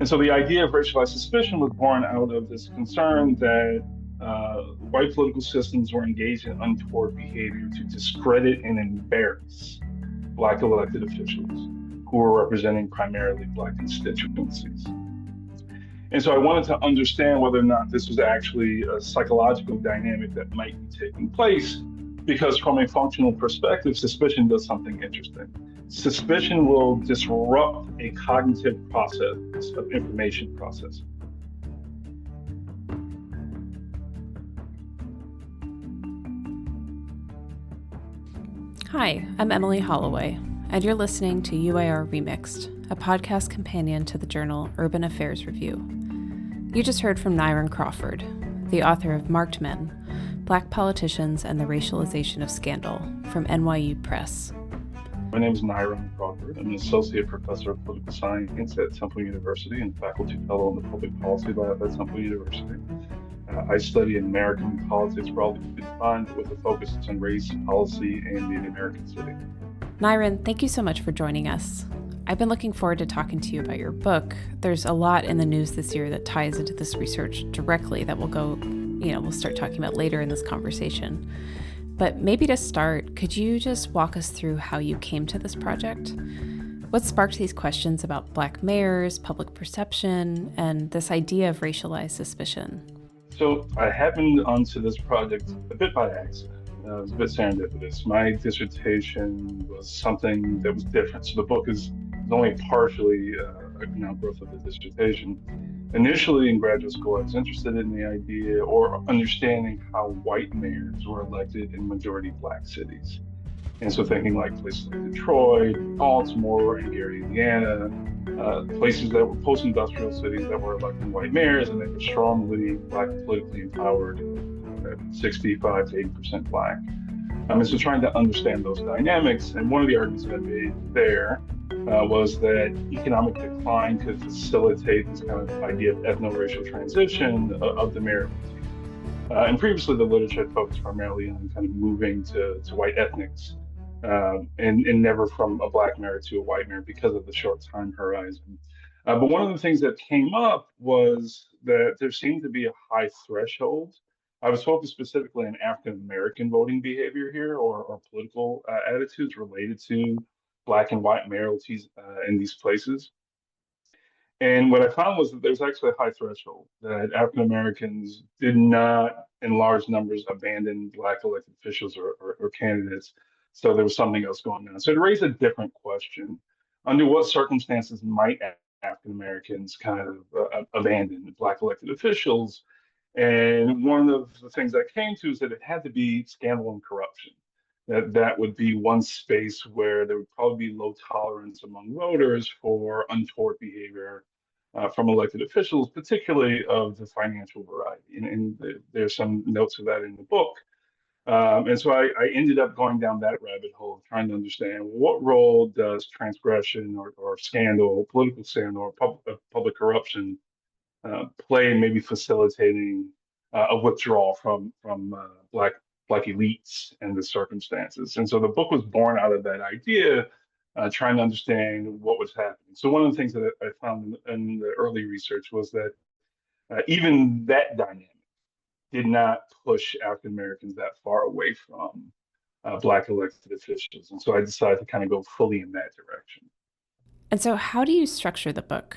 And so the idea of racialized suspicion was born out of this concern that white political systems were engaged in untoward behavior to discredit and embarrass Black elected officials who were representing primarily Black constituencies. And so I wanted to understand whether or not this was actually a psychological dynamic that might be taking place, because from a functional perspective, suspicion does something interesting. Suspicion will disrupt a cognitive process of information processing. Hi, I'm Emily Holloway, and you're listening to UAR Remixed, a podcast companion to the journal Urban Affairs Review. You just heard from Nyron Crawford, the author of Marked Men, Black Politicians and the Racialization of Scandal, from NYU Press. My name is Nyron Crawford. I'm an associate professor of political science at Temple University and faculty fellow in the public policy lab at Temple University. I study American politics broadly defined with a focus on race, policy, and the American city. Nyron, thank you so much for joining us. I've been looking forward to talking to you about your book. There's a lot in the news this year that ties into this research directly that we'll start talking about later in this conversation. But maybe to start, could you just walk us through how you came to this project? What sparked these questions about Black mayors, public perception, and this idea of racialized suspicion? So I happened onto this project a bit by accident. It was a bit serendipitous. My dissertation was something that was different. So the book is only partially an outgrowth of the dissertation. Initially in graduate school, I was interested in the idea or understanding how white mayors were elected in majority Black cities. And so thinking like places like Detroit, Baltimore, and Gary, Indiana, places that were post-industrial cities that were electing white mayors, and they were strongly Black politically empowered, 65 to 80% Black. And so trying to understand those dynamics, and one of the arguments that I made there was that economic decline could facilitate this kind of idea of ethno-racial transition of the mayor. And previously the literature focused primarily on kind of moving to white ethnics, and never from a Black mayor to a white mayor because of the short time horizon. But one of the things that came up was that there seemed to be a high threshold. I was focused specifically on African American voting behavior here, or political attitudes related to Black and white mayoralties in these places. And what I found was that there's actually a high threshold that African Americans did not, in large numbers, abandon Black elected officials or candidates. So there was something else going on. So it raised a different question. Under what circumstances might African Americans kind of abandon Black elected officials? And one of the things I came to is that it had to be scandal and corruption. That would be one space where there would probably be low tolerance among voters for untoward behavior from elected officials, particularly of the financial variety. And there's some notes of that in the book. And so I ended up going down that rabbit hole, trying to understand what role does transgression or scandal, political scandal, or public corruption play in maybe facilitating a withdrawal from Black elites and the circumstances. And so the book was born out of that idea, trying to understand what was happening. So one of the things that I found in the early research was that even that dynamic did not push African Americans that far away from Black elected officials. And so I decided to kind of go fully in that direction. And so how do you structure the book?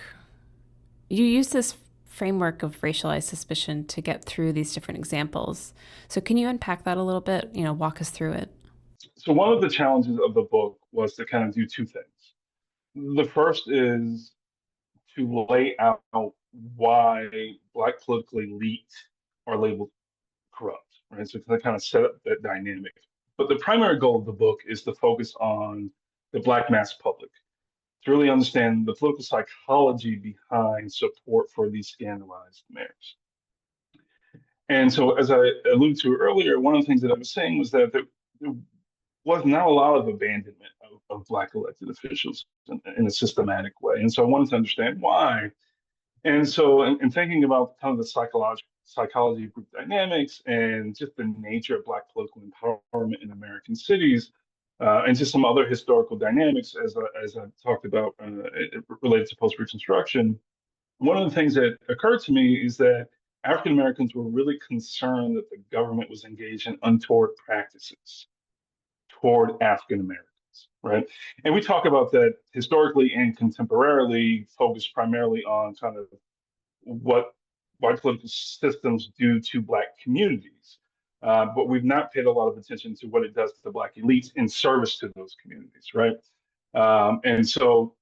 You use this framework of racialized suspicion to get through these different examples. So can you unpack that a little bit, walk us through it? So one of the challenges of the book was to kind of do two things. The first is to lay out why Black political elite are labeled corrupt, right? So to kind of set up that dynamic. But the primary goal of the book is to focus on the Black mass public, to really understand the political psychology behind support for these scandalized mayors. And so, as I alluded to earlier, one of the things that I was saying was that there was not a lot of abandonment of Black elected officials in a systematic way. And so I wanted to understand why. And so in thinking about kind of the psychology of group dynamics and just the nature of Black political empowerment in American cities, and just some other historical dynamics, as I talked about related to post-Reconstruction, one of the things that occurred to me is that African Americans were really concerned that the government was engaged in untoward practices toward African Americans, right? And we talk about that historically and contemporarily, focused primarily on kind of what white political systems do to Black communities. But we've not paid a lot of attention to what it does to the Black elites in service to those communities, right? And so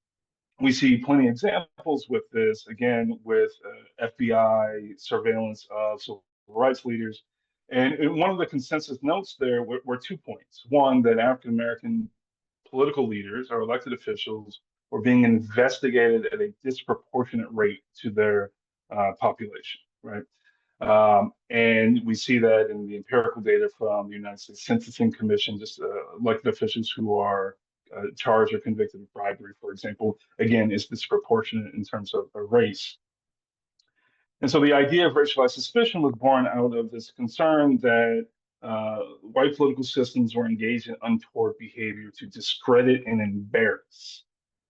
we see plenty of examples with this, again, with FBI surveillance of civil rights leaders. And one of the consensus notes there were 2 points. One, that African American political leaders or elected officials were being investigated at a disproportionate rate to their population, right? And we see that in the empirical data from the United States Sentencing Commission, just elected officials who are charged or convicted of bribery, for example, again, is disproportionate in terms of race. And so the idea of racialized suspicion was born out of this concern that white political systems were engaged in untoward behavior to discredit and embarrass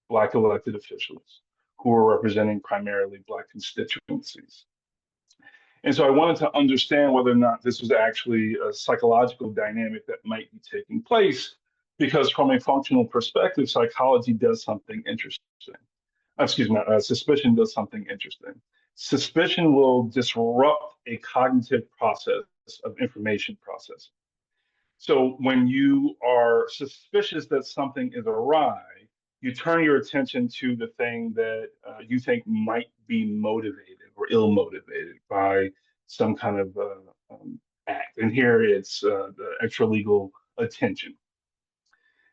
Black elected officials who were representing primarily Black constituencies. And so I wanted to understand whether or not this was actually a psychological dynamic that might be taking place, because from a functional perspective, psychology does something interesting. Excuse me, suspicion does something interesting. Suspicion will disrupt a cognitive process of information processing. So when you are suspicious that something is awry, you turn your attention to the thing that you think might be motivated or ill motivated by some kind of act. And here it's the extra legal attention.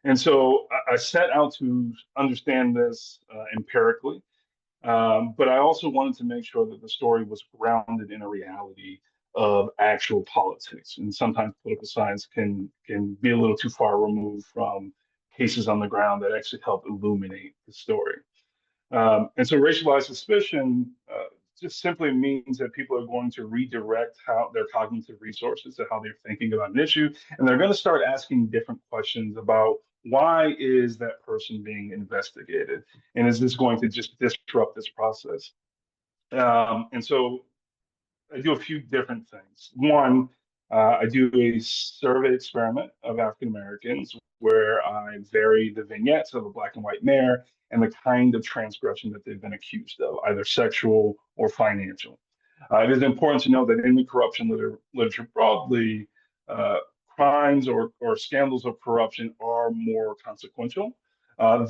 And so I set out to understand this empirically, but I also wanted to make sure that the story was grounded in a reality of actual politics. And sometimes political science can be a little too far removed from cases on the ground that actually help illuminate the story. And so racialized suspicion just simply means that people are going to redirect how their cognitive resources to how they're thinking about an issue, and they're going to start asking different questions about why is that person being investigated, and is this going to just disrupt this process? And so I do a few different things. One, I do a survey experiment of African Americans where I vary the vignettes of a Black and white mayor and the kind of transgression that they've been accused of, either sexual or financial. It is important to know that in the corruption literature broadly, uh, crimes or scandals of corruption are more consequential,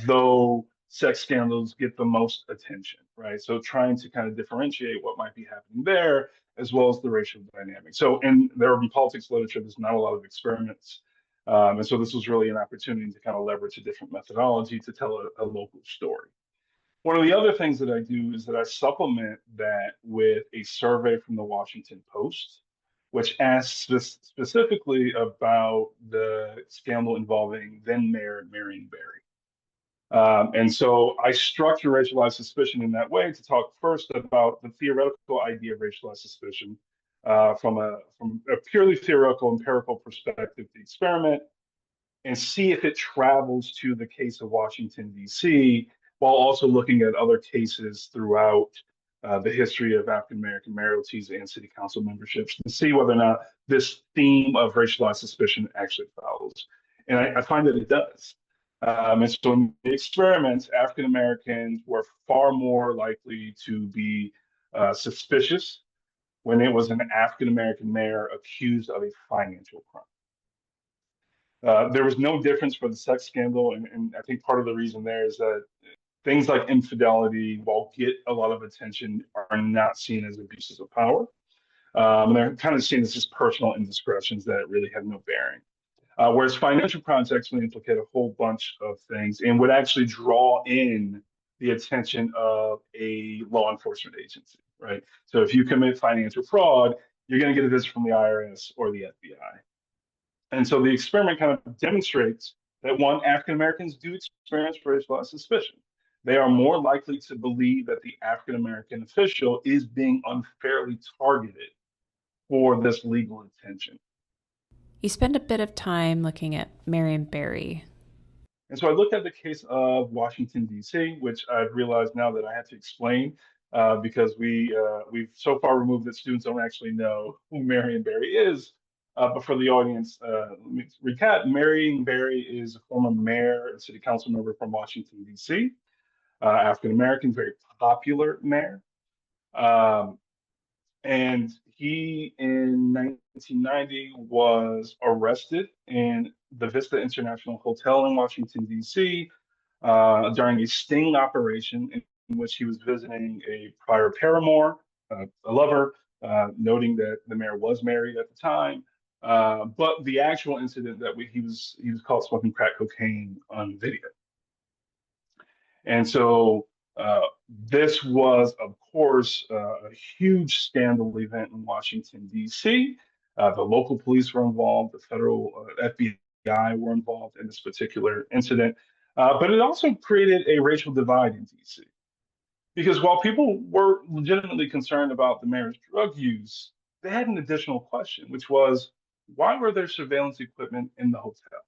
though sex scandals get the most attention, right? So trying to kind of differentiate what might be happening there as well as the racial dynamic. So in the urban politics literature, there's not a lot of experiments. And so this was really an opportunity to kind of leverage a different methodology to tell a local story. One of the other things that I do is that I supplement that with a survey from the Washington Post, which asks specifically about the scandal involving then Mayor Marion Barry. And so I structure racialized suspicion in that way to talk first about the theoretical idea of racialized suspicion from a purely theoretical, empirical perspective, the experiment, and see if it travels to the case of Washington, D.C., while also looking at other cases throughout the history of African American mayoralties and city council memberships to see whether or not this theme of racialized suspicion actually follows. And I find that it does. And so in the experiments, African Americans were far more likely to be suspicious when it was an African American mayor accused of a financial crime. There was no difference for the sex scandal, and I think part of the reason there is that things like infidelity, while get a lot of attention, are not seen as abuses of power. They're kind of seen as just personal indiscretions that really have no bearing. Whereas financial crimes actually implicate a whole bunch of things and would actually draw in the attention of a law enforcement agency, right? So if you commit financial fraud, you're going to get a visit from the IRS or the FBI. And so the experiment kind of demonstrates that one, African Americans do experience racialized suspicion. They are more likely to believe that the African American official is being unfairly targeted for this legal attention. You spend a bit of time looking at Marion Barry. And so I looked at the case of Washington, D.C., which I've realized now that I have to explain because we've so far removed that students don't actually know who Marion Barry is. But for the audience, let me recap. Marion Barry is a former mayor and city council member from Washington, D.C., African American, very popular mayor. Um, and he, in 1990, was arrested in the Vista International Hotel in Washington, D.C., during a sting operation in which he was visiting a prior paramour, a lover, noting that the mayor was married at the time. But the actual incident that he was caught smoking crack cocaine on video. And so this was, of course, a huge scandal event in Washington, D.C. The local police were involved, the federal FBI were involved in this particular incident. But it also created a racial divide in D.C. Because while people were legitimately concerned about the mayor's drug use, they had an additional question, which was, why were there surveillance equipment in the hotel?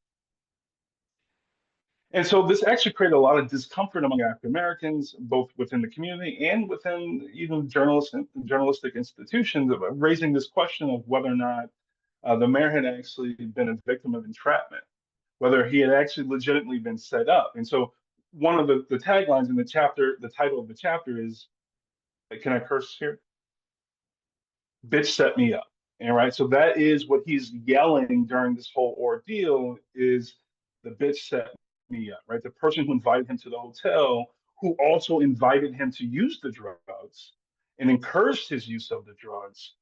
And so this actually created a lot of discomfort among African Americans, both within the community and within even journalistic institutions, of raising this question of whether or not the mayor had actually been a victim of entrapment, whether he had actually legitimately been set up. And so one of the taglines in the chapter, the title of the chapter is, can I curse here? Bitch set me up. And right, so that is what he's yelling during this whole ordeal is the bitch set me up, right? The person who invited him to the hotel, who also invited him to use the drugs and encouraged his use of the drugs,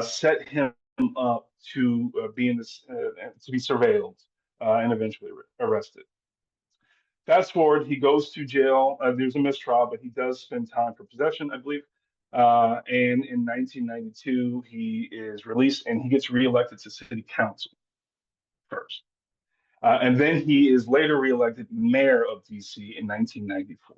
set him up to be in this to be surveilled and eventually arrested. Fast forward, he goes to jail. There's a mistrial, but he does spend time for possession, I believe. And in 1992, he is released and he gets reelected to city council first. And then he is later reelected mayor of DC in 1994.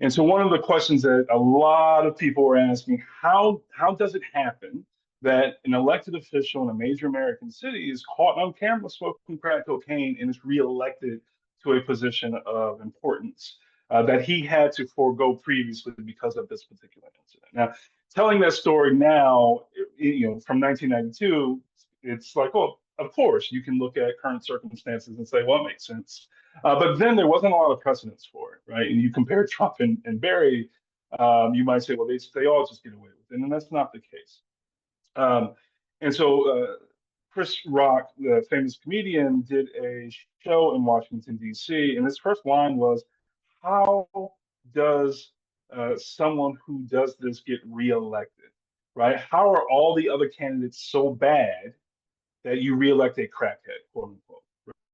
And so one of the questions that a lot of people were asking, how does it happen that an elected official in a major American city is caught on camera smoking crack cocaine and is reelected to a position of importance that he had to forego previously because of this particular incident? Now, telling that story now, from 1992, it's like, well, of course, you can look at current circumstances and say, well, it makes sense. But then there wasn't a lot of precedence for it, right? And you compare Trump and Barry, you might say, well, they all just get away with it. And that's not the case. Um, and so Chris Rock, the famous comedian, did a show in Washington, D.C. And his first line was, how does someone who does this get reelected, right? How are all the other candidates so bad that you reelect a crackhead, quote unquote,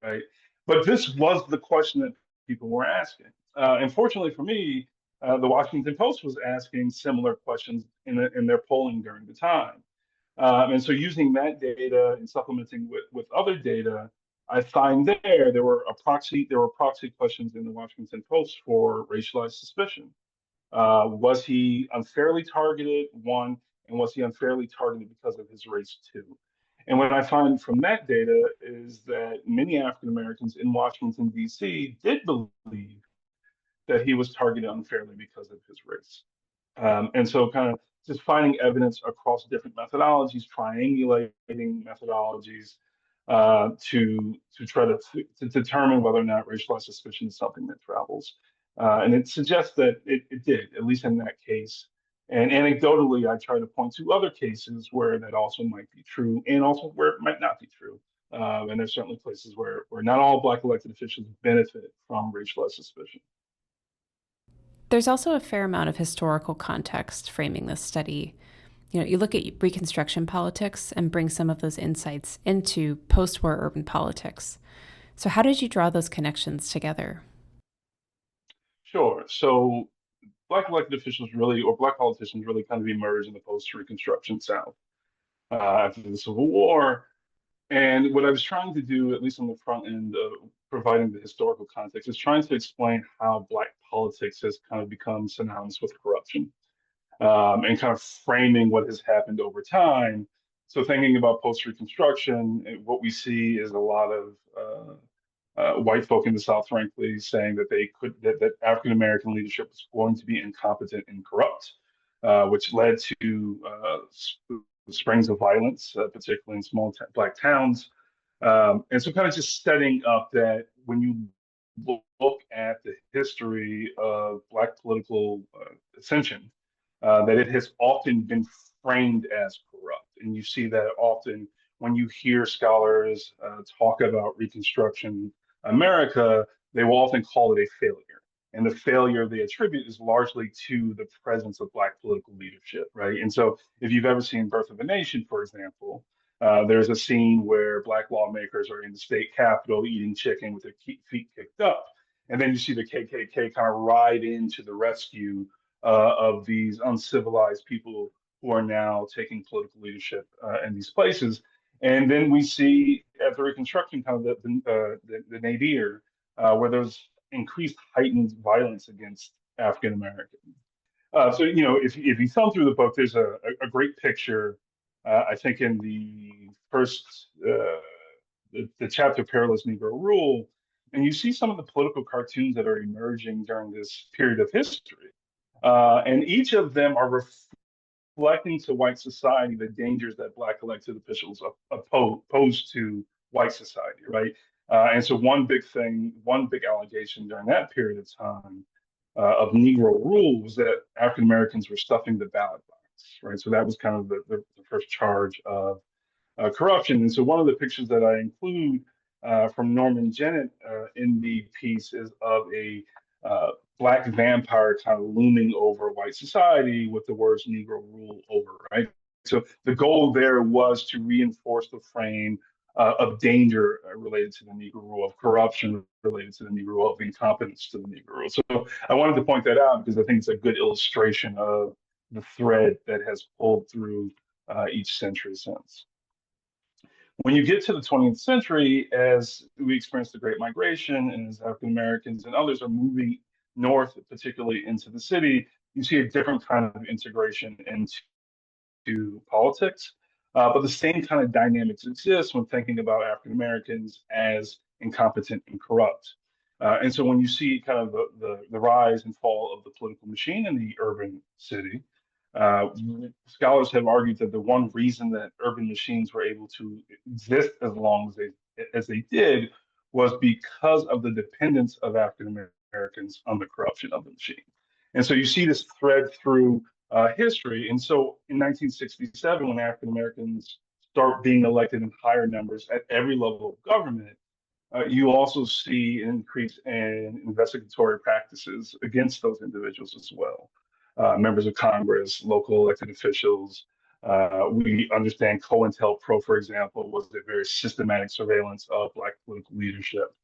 right? But this was the question that people were asking. Unfortunately for me, the Washington Post was asking similar questions in their polling during the time. And so using that data and supplementing with other data, I find there were proxy questions in the Washington Post for racialized suspicion. Was he unfairly targeted? One, and was he unfairly targeted because of his race? Two. And what I find from that data is that many African Americans in Washington, D.C. did believe that he was targeted unfairly because of his race. And so kind of just finding evidence across different methodologies, triangulating methodologies to try to determine whether or not racialized suspicion is something that travels. And it suggests that it did, at least in that case. And anecdotally, I try to point to other cases where that also might be true, and also where it might not be true. And there's certainly places where not all Black elected officials benefit from racialized suspicion. There's also a fair amount of historical context framing this study. You look at Reconstruction politics and bring some of those insights into post-war urban politics. So how did you draw those connections together? Sure. So Black elected officials really, or Black politicians really kind of emerged in the post-Reconstruction South after the Civil War. And what I was trying to do, at least on the front end of providing the historical context, is trying to explain how Black politics has kind of become synonymous with corruption, and kind of framing what has happened over time. So thinking about post-Reconstruction, what we see is a lot of white folk in the South, frankly, saying that that African American leadership was going to be incompetent and corrupt, which led to springs of violence, particularly in Black towns. And so, kind of just setting up that when you look at the history of Black political ascension, that it has often been framed as corrupt. And you see that often when you hear scholars talk about Reconstruction America, they will often call it a failure. And the failure they attribute is largely to the presence of Black political leadership, right? And so, if you've ever seen Birth of a Nation, for example, there's a scene where Black lawmakers are in the state capitol eating chicken with their feet kicked up. And then you see the KKK kind of ride into the rescue of these uncivilized people who are now taking political leadership in these places. And then we see at the Reconstruction, kind of the nadir, where there's increased heightened violence against African Americans. So, if you thumb through the book, there's a great picture, I think, in the first, the chapter Perilous Negro Rule, and you see some of the political cartoons that are emerging during this period of history. And each of them are reflecting to white society the dangers that Black elected officials pose to white society, right? And so one big allegation during that period of time of Negro rule was that African Americans were stuffing the ballot box, right? So that was kind of the first charge of corruption. And so one of the pictures that I include from Norman Jennett in the piece is of a Black vampire kind of looming over white society with the words Negro rule over, right? So the goal there was to reinforce the frame of danger related to the Negro rule, of corruption related to the Negro rule, of incompetence to the Negro rule. So I wanted to point that out because I think it's a good illustration of the thread that has pulled through each century since. When you get to the 20th century, as we experience the Great Migration and as African Americans and others are moving north, particularly into the city, you see a different kind of integration into politics. But the same kind of dynamics exist when thinking about African Americans as incompetent and corrupt. And so when you see kind of the rise and fall of the political machine in the urban city, uh, scholars have argued that the one reason that urban machines were able to exist as long as they did was because of the dependence of African Americans on the corruption of the machine. And so you see this thread through history. And so in 1967, when African Americans start being elected in higher numbers at every level of government, you also see an increase in investigatory practices against those individuals as well. Members of Congress, local elected officials. We understand COINTELPRO, for example, was a very systematic surveillance of Black political leadership.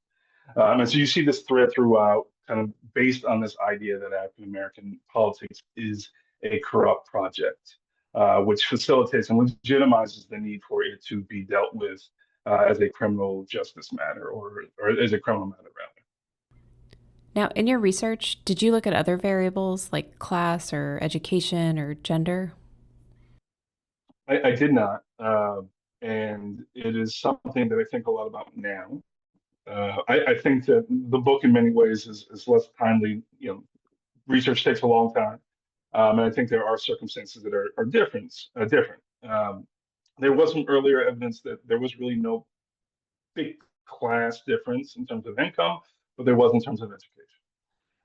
And so you see this thread throughout, kind of based on this idea that African American politics is a corrupt project, which facilitates and legitimizes the need for it to be dealt with as a criminal justice matter or as a criminal matter, rather. Now, in your research, did you look at other variables like class or education or gender? I did not. And it is something that I think a lot about now. I think that the book, in many ways, is less timely. Research takes a long time, and I think there are circumstances that are different. There was some earlier evidence that there was really no big class difference in terms of income, but there was in terms of education.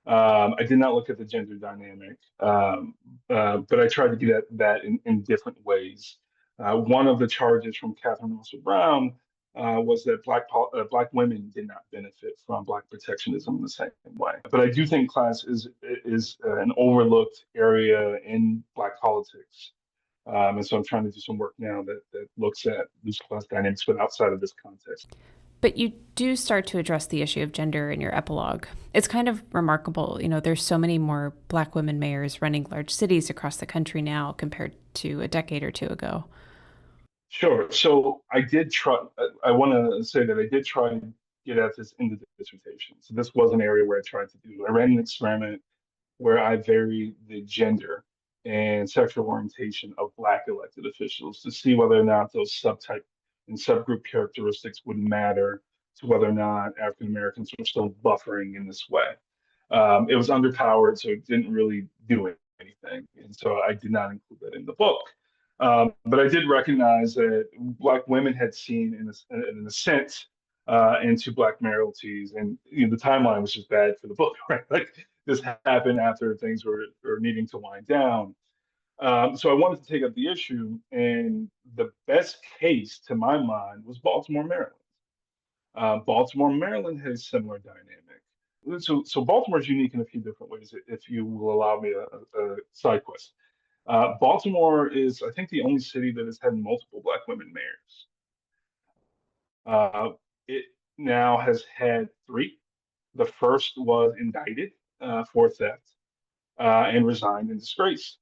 I did not look at the gender dynamic, but I tried to get at that in different ways. One of the charges from Catherine Russell Brown was that Black women did not benefit from Black protectionism in the same way. But I do think class is an overlooked area in Black politics. And so I'm trying to do some work now that looks at these class dynamics, but outside of this context. But you do start to address the issue of gender in your epilogue. It's kind of remarkable. There's so many more Black women mayors running large cities across the country now compared to a decade or two ago. Sure. So I did try, I want to say that I did try and get at this in the dissertation. So this was an area where I tried to do. I ran an experiment where I varied the gender and sexual orientation of Black elected officials to see whether or not those subtype and subgroup characteristics would matter to whether or not African Americans were still buffering in this way. It was underpowered, so it didn't really do anything. And so I did not include that in the book. But I did recognize that Black women had seen an ascent into Black mayoralties, and the timeline was just bad for the book, right? Like this happened after things were needing to wind down. So I wanted to take up the issue, and the best case to my mind was Baltimore, Maryland. Baltimore, Maryland has a similar dynamic. So Baltimore is unique in a few different ways, if you will allow me a side quest. Baltimore is, I think, the only city that has had multiple Black women mayors. It now has had three. The first was indicted for theft and resigned in disgrace.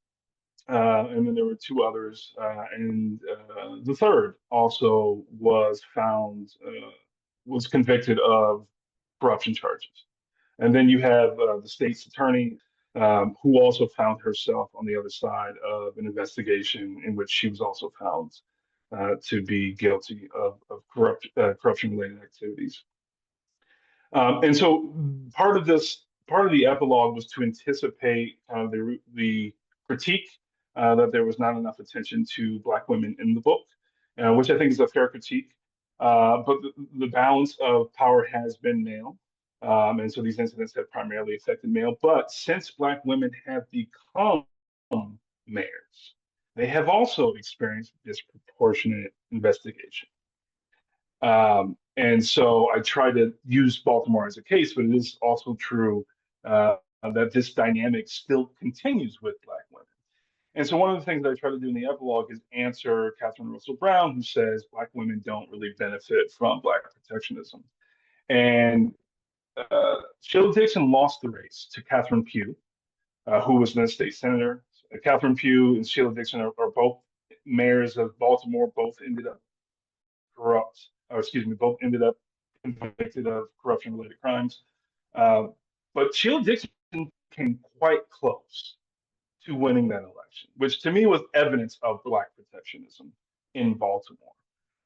And then there were two others, and the third also was convicted of corruption charges. And then you have the state's attorney, who also found herself on the other side of an investigation in which she was also found to be guilty of corruption-related activities. And so part of the epilogue was to anticipate kind of the critique that there was not enough attention to Black women in the book, which I think is a fair critique. But the balance of power has been male. And so these incidents have primarily affected male. But since Black women have become mayors, they have also experienced disproportionate investigation. And so I try to use Baltimore as a case, but it is also true that this dynamic still continues with Black women. And so one of the things that I try to do in the epilogue is answer Catherine Russell Brown, who says Black women don't really benefit from Black protectionism. And Sheila Dixon lost the race to Catherine Pugh, who was then a state senator. Catherine Pugh and Sheila Dixon are both mayors of Baltimore, both ended up both ended up convicted of corruption-related crimes. But Sheila Dixon came quite close to winning that election, which to me was evidence of Black protectionism in Baltimore.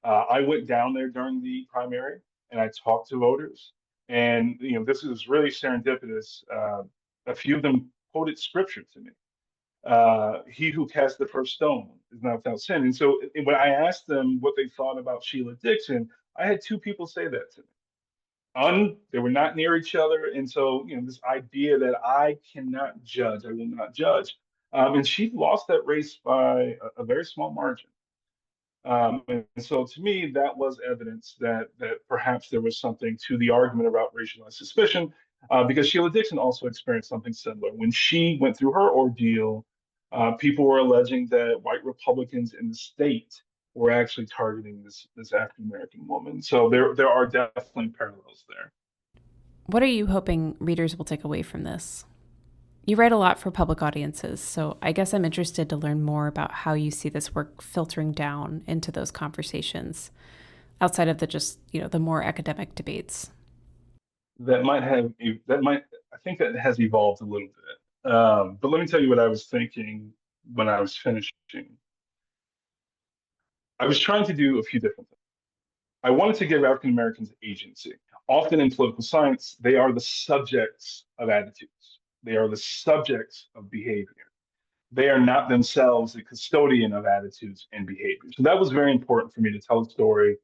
I went down there during the primary and I talked to voters, and this is really serendipitous. A few of them quoted scripture to me. He who cast the first stone is not without sin. And so when I asked them what they thought about Sheila Dixon, I had two people say that to me. They were not near each other. And so, this idea that I cannot judge, I will not judge. And she lost that race by a very small margin. And so to me, that was evidence that perhaps there was something to the argument about racialized suspicion, because Sheila Dixon also experienced something similar. When she went through her ordeal, people were alleging that white Republicans in the state were actually targeting this African American woman. So there are definitely parallels there. What are you hoping readers will take away from this? You write a lot for public audiences, so I guess I'm interested to learn more about how you see this work filtering down into those conversations outside of the more academic debates. I think that has evolved a little bit. But let me tell you what I was thinking when I was finishing. I was trying to do a few different things. I wanted to give African Americans agency. Often in political science, they are the subjects of attitudes. They are the subjects of behavior. They are not themselves the custodian of attitudes and behavior. So that was very important for me to tell a story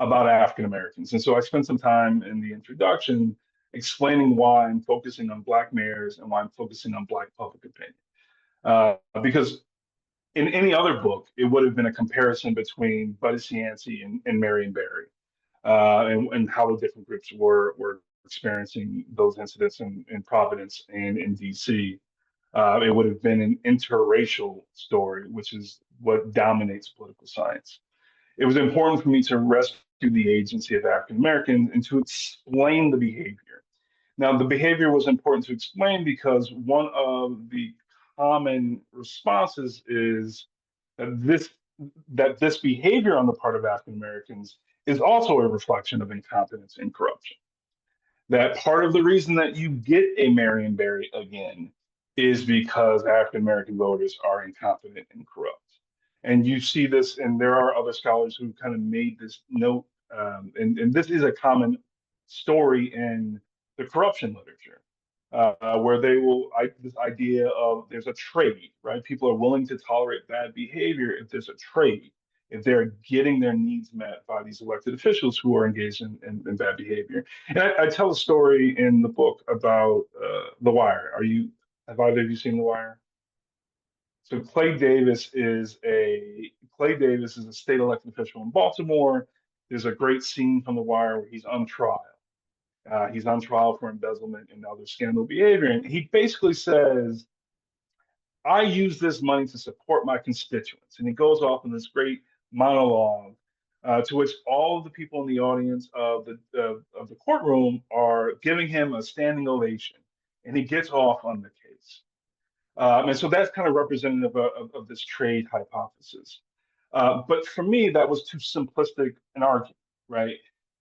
about African Americans. And so I spent some time in the introduction explaining why I'm focusing on Black mayors and why I'm focusing on Black public opinion. Because in any other book, it would have been a comparison between Buddy Cianci and Marion Barry, and how the different groups were experiencing those incidents in Providence and in DC. It would have been an interracial story, which is what dominates political science. It was important for me to rescue the agency of African Americans and to explain the behavior. Now, the behavior was important to explain because one of the common responses is that this behavior on the part of African Americans is also a reflection of incompetence and corruption. That part of the reason that you get a Marion Barry again is because African American voters are incompetent and corrupt. And you see this, and there are other scholars who kind of made this note, and this is a common story in the corruption literature, where this idea of there's a trade, right? People are willing to tolerate bad behavior if there's a trade, if they're getting their needs met by these elected officials who are engaged in bad behavior. And I tell a story in the book about The Wire. Have either of you seen The Wire? So Clay Davis is a state elected official in Baltimore. There's a great scene from The Wire where he's on trial. He's on trial for embezzlement and other scandal behavior. And he basically says, I use this money to support my constituents. And he goes off in this great monologue to which all of the people in the audience of the courtroom are giving him a standing ovation. And he gets off on the case. And so that's kind of representative of this trade hypothesis. But for me, that was too simplistic an argument, right?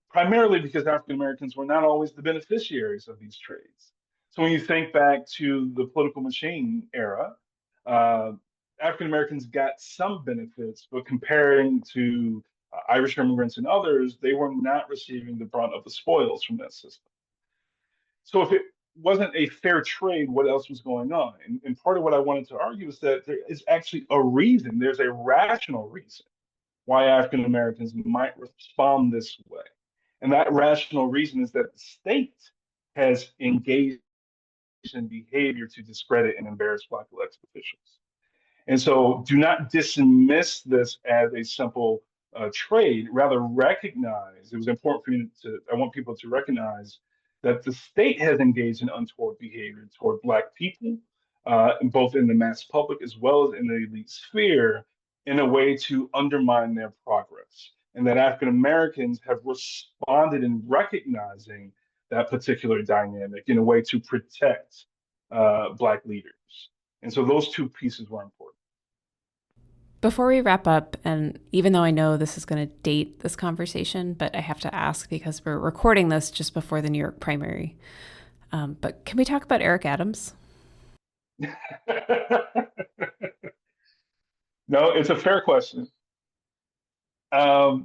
Primarily because African Americans were not always the beneficiaries of these trades. So when you think back to the political machine era, uh, African Americans got some benefits, but comparing to Irish immigrants and others, they were not receiving the brunt of the spoils from that system. So if it wasn't a fair trade, what else was going on? And part of what I wanted to argue is that there is actually a reason, there's a rational reason why African Americans might respond this way. And that rational reason is that the state has engaged in behavior to discredit and embarrass Black elected officials. And so do not dismiss this as a simple trade, rather recognize, it was important for you I want people to recognize that the state has engaged in untoward behavior toward Black people, both in the mass public as well as in the elite sphere, in a way to undermine their progress. And that African Americans have responded in recognizing that particular dynamic in a way to protect Black leaders. And so those two pieces were important. Before we wrap up, and even though I know this is going to date this conversation, but I have to ask because we're recording this just before the New York primary. But can we talk about Eric Adams? No, it's a fair question. I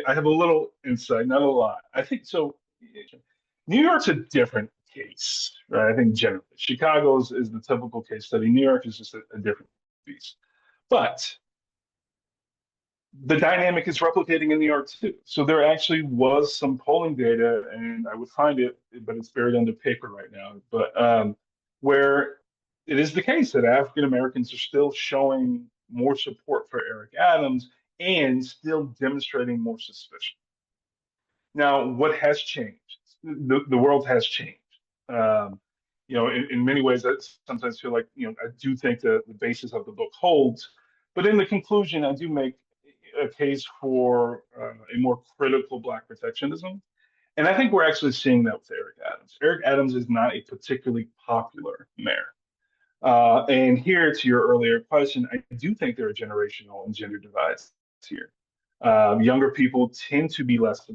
have a little insight, not a lot. I think so. New York's a different case, right? I think generally. Chicago's is the typical case study. New York is just a different piece. But the dynamic is replicating in New York too. So there actually was some polling data, and I would find it, but it's buried under paper right now. But where it is the case that African Americans are still showing more support for Eric Adams and still demonstrating more suspicion. Now, what has changed? The world has changed. Um, in many ways, I sometimes feel like, I do think the basis of the book holds, but in the conclusion, I do make a case for a more critical Black protectionism. And I think we're actually seeing that with Eric Adams. Eric Adams is not a particularly popular mayor. And here, to your earlier question, I do think there are generational and gender divides here. Younger people tend to be less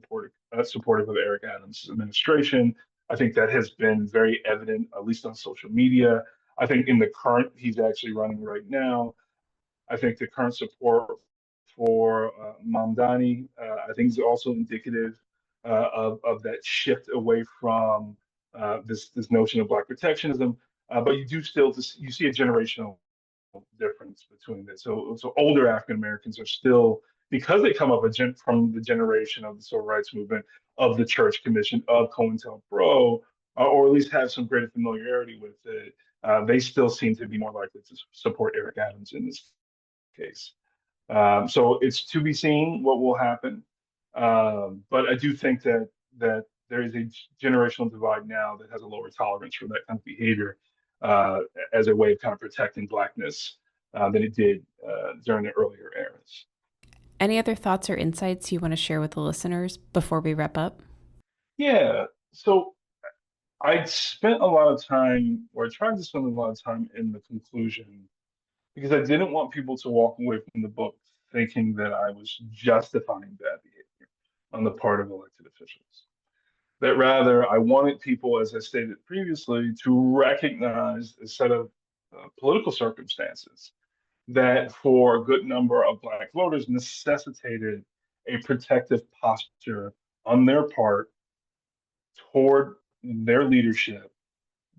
supportive of Eric Adams' administration. I think that has been very evident, at least on social media. I think in the current, he's actually running right now. I think the current support for Mamdani, I think is also indicative of that shift away from this notion of Black protectionism. But you do still you see a generational difference between this. So older African Americans are still, because they come up from the generation of the civil rights movement, of the Church Commission, of COINTELPRO, or at least have some greater familiarity with it. They still seem to be more likely to support Eric Adams in this case. So it's to be seen what will happen. But I do think that there is a generational divide now that has a lower tolerance for that kind of behavior as a way of kind of protecting Blackness than it did during the earlier eras. Any other thoughts or insights you want to share with the listeners before we wrap up? Yeah. So I spent a lot of time, or I tried to spend a lot of time in the conclusion, because I didn't want people to walk away from the book thinking that I was justifying bad behavior on the part of elected officials. That rather, I wanted people, as I stated previously, to recognize a set of political circumstances that, for a good number of Black voters, necessitated a protective posture on their part toward their leadership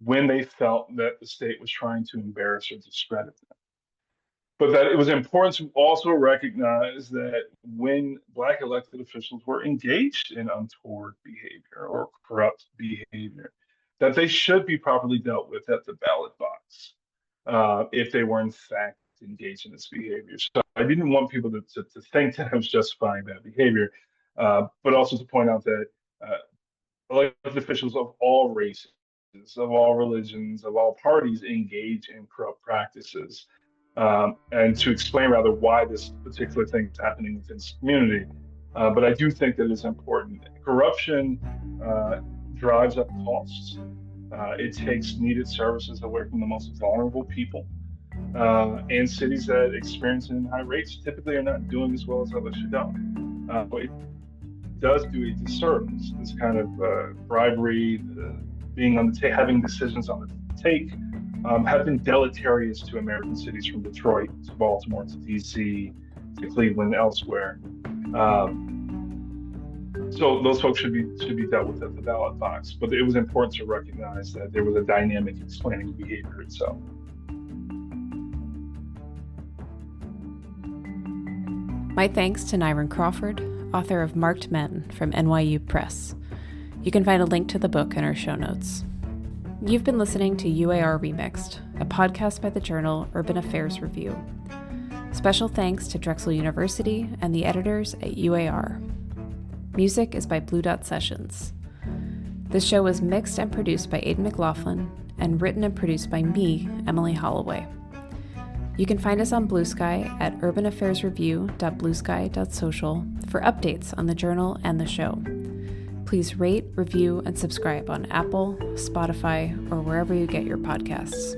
when they felt that the state was trying to embarrass or discredit them. But that it was important to also recognize that when Black elected officials were engaged in untoward behavior or corrupt behavior, that they should be properly dealt with at the ballot box if they were in fact engaged in this behavior. So I didn't want people to think that I was justifying that behavior, but also to point out that elected officials of all races, of all religions, of all parties engage in corrupt practices, and to explain rather why this particular thing is happening within this community. But I do think that it's important. Corruption drives up costs. It takes needed services away from the most vulnerable people. And cities that experience it in high rates typically are not doing as well as others who don't. But it does do a disservice. This kind of bribery, being on the having decisions on the take, have been deleterious to American cities from Detroit to Baltimore to DC to Cleveland, elsewhere. So those folks should be dealt with at the ballot box. But it was important to recognize that there was a dynamic explaining behavior itself. My thanks to Nyron Crawford, author of Marked Men from NYU Press. You can find a link to the book in our show notes. You've been listening to UAR Remixed, a podcast by the journal Urban Affairs Review. Special thanks to Drexel University and the editors at UAR. Music is by Blue Dot Sessions. This show was mixed and produced by Aidan McLaughlin and written and produced by me, Emily Holloway. You can find us on Blue Sky at urbanaffairsreview.bluesky.social for updates on the journal and the show. Please rate, review, and subscribe on Apple, Spotify, or wherever you get your podcasts.